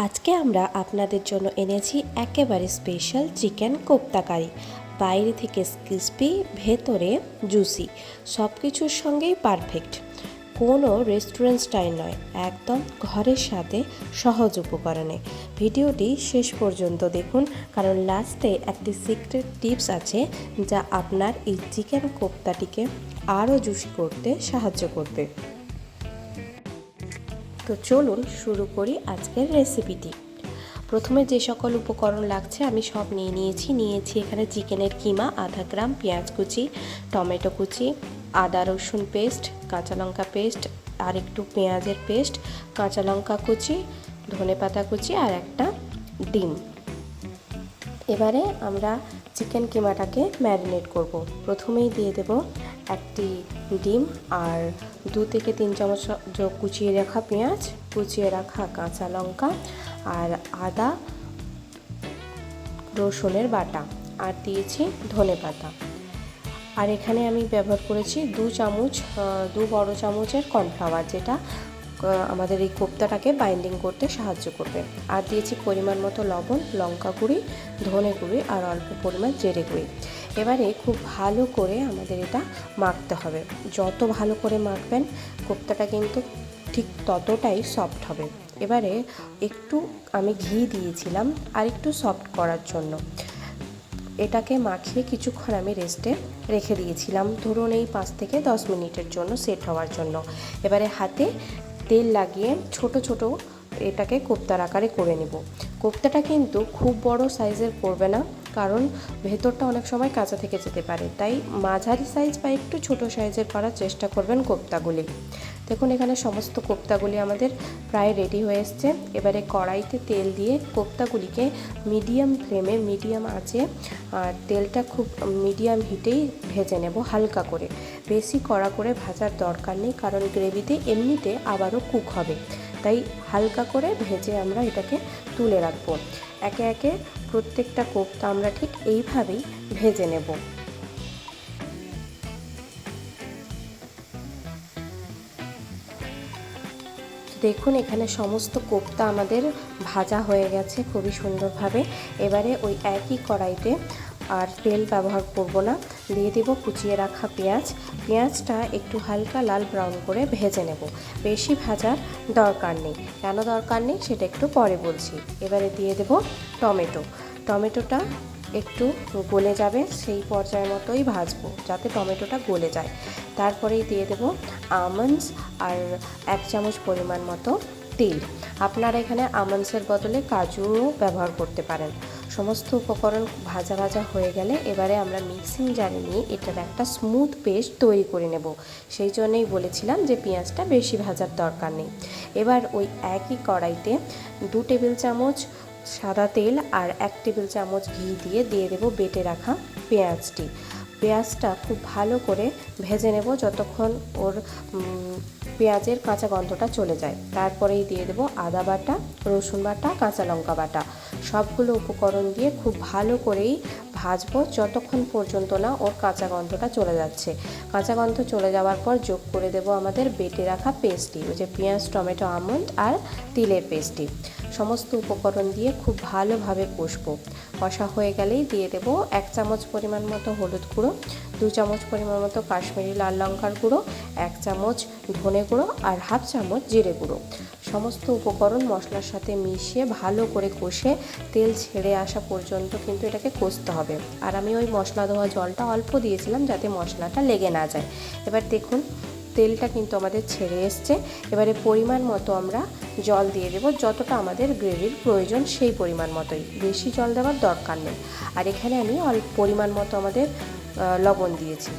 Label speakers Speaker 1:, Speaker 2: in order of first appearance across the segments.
Speaker 1: আজকে আমরা আপনাদের জন্য এনেছি একেবারে স্পেশাল চিকেন কোপ্তা কারি। বাইরে থেকে ক্রিস্পি, ভেতরে জুসি, সব কিছুর সঙ্গেই পারফেক্ট। কোনো রেস্টুরেন্ট স্টাইল নয়, একদম ঘরের সাথে সহজ উপকরণে। ভিডিওটি শেষ পর্যন্ত দেখুন, কারণ লাস্টে একটি সিক্রেট টিপস আছে যা আপনার এই চিকেন কোপ্তাটিকে আরও জুসি করতে সাহায্য করবে। তো চলুন শুরু করি আজকের রেসিপিটি। প্রথমে যে সকল উপকরণ লাগছে আমি সব নিয়েছি এখানে চিকেনের কিমা আধা গ্রাম, পেঁয়াজ কুচি, টমেটো কুচি, আদা রসুন পেস্ট, কাঁচা লঙ্কা পেস্ট, আর একটু পেঁয়াজের পেস্ট, কাঁচা লঙ্কা কুচি, ধনেপাতা কুচি আর একটা ডিম। এবারে আমরা চিকেন কিমাটাকে ম্যারিনেট করব। প্রথমেই দিয়ে দেব একটি ডিম আর 2 থেকে 3 চামচ কুচিয়ে রাখা পেঁয়াজ, কুচিয়ে রাখা কাঁচা লঙ্কা আর আদা রসুনের বাটা, আর দিয়েছি ধনেপাতা। আর এখানে আমি ব্যবহার করেছি 2 বড় চামচের কর্নফ্লাওয়ার, যেটা আমাদের এই কোপ্তাটাকে বাইন্ডিং করতে সাহায্য করবে। আর দিয়েছি পরিমাণ মতো লবণ, লঙ্কা গুঁড়ি, ধনে গুঁড়ি আর অল্প পরিমাণ জিরে গুঁড়ি। এবারে খুব ভালো করে আমাদের এটা মাখতে হবে। যত ভালো করে মাখবেন কোপ্তাটা কিন্তু ঠিক ততটাই সফট হবে। এবারে একটু আমি ঘি দিয়েছিলাম আর একটু সফট করার জন্য। এটাকে মাখিয়ে কিছুক্ষণ আমি রেস্টে রেখে দিয়েছিলাম, ধরুন এই 5 থেকে 10 মিনিটের জন্য সেট হওয়ার জন্য। এবারে হাতে তেল লাগিয়ে ছোট ছোট এটাকে কোপ্তার আকারে করে নেব। কোপ্তাটা কিন্তু খুব বড় সাইজের করবে না, কারণ ভেতরটা অনেক সময় কাঁচা থেকে যেতে পারে, তাই মাঝারি সাইজ বা একটু ছোট সাইজের করার চেষ্টা করবেন কোপ্তাগুলি। দেখুন এখানে সমস্ত কোপ্তাগুলি আমাদের প্রায় রেডি হয়ে এসছে। এবারে কড়াইতে তেল দিয়ে কোপ্তাগুলিকে মিডিয়াম ফ্লেমে, মিডিয়াম আঁচে, আর তেলটা খুব মিডিয়াম হিটেই ভেজে নেব হালকা করে। বেশি কড়া করে ভাজার দরকার নেই, কারণ গ্রেভিতে এমনিতে আবারও কুক হবে, তাই হালকা করে ভেজে আমরা এটাকে তুলে রাখবো। একে একে প্রত্যেকটা কোপ্তা আমরা ঠিক এইভাবেই ভেজে নেব। দেখুন এখানে সমস্ত কোপ্তা আমাদের ভাজা হয়ে গেছে খুবই সুন্দরভাবে। এবারে ওই একই কড়াইতে, আর তেল ব্যবহার করব না, দিয়ে দেব কুচিয়ে রাখা পেঁয়াজ। পেঁয়াজটা একটু হালকা লাল ব্রাউন করে ভেজে নেব, বেশি ভাজার দরকার নেই। কেন দরকার নেই সেটা একটু পরে বলছি। এবারে দিয়ে দেব টমেটোটা একটু গলে যাবে, সেই পর্যায়ের মতোই ভাজবো যাতে টমেটোটা গলে যায়। তারপরেই দিয়ে দেব আমন্ডস আর 1 চামচ পরিমাণ মতো তেল। আপনারা এখানে আমন্ডসের বদলে কাজুও ব্যবহার করতে পারেন। সমস্ত উপকরণ ভাজা হয়ে গেলে এবারে আমরা মিক্সিং জারে নিয়ে এটার একটা স্মুথ পেস্ট তৈরি করে নেব। সেই জন্যই বলেছিলাম যে পেঁয়াজটা বেশি ভাজার দরকার নেই। এবার ওই একই কড়াইতে 2 টেবিল চামচ সাদা তেল আর 1 টেবিল চামচ ঘি দিয়ে দেব বেটে রাখা পেঁয়াজটা খুব ভালো করে ভেজে নেব যতক্ষণ ওর পেঁয়াজের কাঁচা গন্ধটা চলে যায়। তারপরেই দিয়ে দেব আদা বাটা, রসুন বাটা, কাঁচা লঙ্কা বাটা। সবগুলো উপকরণ দিয়ে খুব ভালো করেই ভাজবো যতক্ষণ পর্যন্ত না ওর কাঁচা গন্ধটা চলে যাচ্ছে। কাঁচা গন্ধ চলে যাওয়ার পর যোগ করে দেব আমাদের বেটে রাখা পেস্টটি, ওই যে পেঁয়াজ, টমেটো, আমন্ড আর তিলের পেস্টটি। সমস্ত উপকরণ দিয়ে খুব ভালোভাবে কষবো। কষা হয়ে গেলেই দিয়ে দেব 1 চামচ পরিমাণ মতো হলুদ গুঁড়ো, 2 চামচ পরিমাণ মতো কাশ্মীরি লাল লঙ্কার গুঁড়ো, 1 চামচ ধনে গুঁড়ো আর 1/2 চামচ জিরে গুঁড়ো। সমস্ত উপকরণ মশলার সাথে মিশিয়ে ভালো করে কষে তেল ছেড়ে আসা পর্যন্ত কিন্তু এটাকে কষতে হবে। আর আমি ওই মশলা ধোয়া জলটা অল্প দিয়েছিলাম যাতে মশলাটা লেগে না যায়। এবার দেখুন তেলটা কিন্তু আমাদের ছেড়ে এসছে। এবারে পরিমাণ মতো আমরা জল দিয়ে দেব, যতটা আমাদের গ্রেভির প্রয়োজন সেই পরিমাণ মতোই, বেশি জল দেওয়ার দরকার নেই। আর এখানে আমি অল্প পরিমাণ মতো আমাদের লবণ দিয়েছি।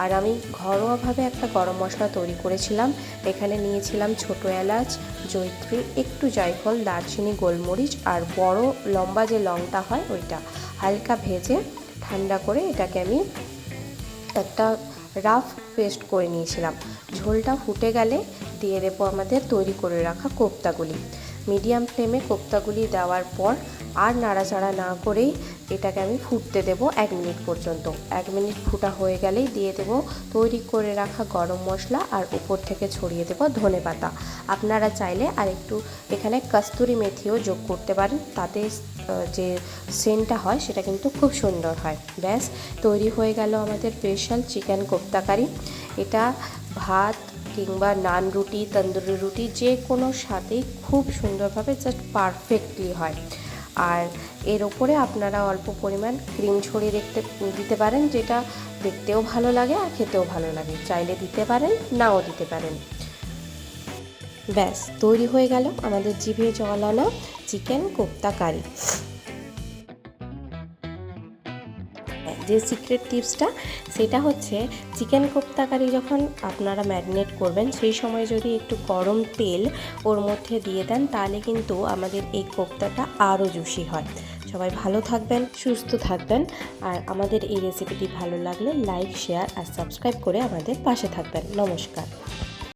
Speaker 1: আর আমি ঘরোয়াভাবে একটা গরম মশলা তৈরি করেছিলাম। এখানে নিয়েছিলাম ছোটো এলাচ, জয়িত্রী, একটু জায়ফল, দারচিনি, গোলমরিচ আর বড় লম্বা যে লংটা হয় ওইটা। হালকা ভেজে ঠান্ডা করে এটাকে আমি একটা রাফ পেস্ট করে নিয়েছিলাম। ঝোলটা ফুটে গেলে দিয়ে দেবো আমাদের তৈরি করে রাখা কোপ্তাগুলি। মিডিয়াম ফ্লেমে কোপ্তাগুলি দেওয়ার পর আর নাড়াচাড়া না করেই এটাকে আমি ফুটতে দেব 1 মিনিট পর্যন্ত। 1 মিনিট ফুটা হয়ে গেলেই দিয়ে দেব তৈরি করে রাখা গরম মশলা আর উপর থেকে ছড়িয়ে দেব ধনেপাতা। আপনারা চাইলে আর একটু এখানে কস্তুরি মেথিও যোগ করতে পারেন, তাতে যে সেন্টটা হয় সেটা কিন্তু খুব সুন্দর হয়। ব্যাস তৈরি হয়ে গেল আমাদের স্পেশাল চিকেন কোপ্তা কারি। এটা ভাত কিংবা নান রুটি, তন্দুরি রুটি যে কোনো সাথেই খুব সুন্দরভাবে জাস্ট পারফেক্টলি হয়। আর এর ওপরে আপনারা অল্প পরিমাণ ক্রিম ছড়িয়ে দিতে পারেন, যেটা দেখতেও ভালো লাগে আর খেতেও ভালো লাগে। চাইলে দিতে পারেন, নাও দিতে পারেন। ব্যাস তৈরি হয়ে গেল আমাদের জিভে জল আনা চিকেন কোপ্তা কারি। যে সিক্রেট টিপসটা সেটা হচ্ছে চিকেন কোপ্তা কারি যখন আপনারা ম্যারিনেট করবেন সেই সময় যদি একটু গরম তেল ওর মধ্যে দিয়ে দেন তাহলে কিন্তু আমাদের এই কোপ্তাটা আরও জুসি হয়। সবাই ভালো থাকবেন, সুস্থ থাকবেন, আর আমাদের এই রেসিপিটি ভালো লাগলে লাইক, শেয়ার আর সাবস্ক্রাইব করে আমাদের পাশে থাকবেন। নমস্কার।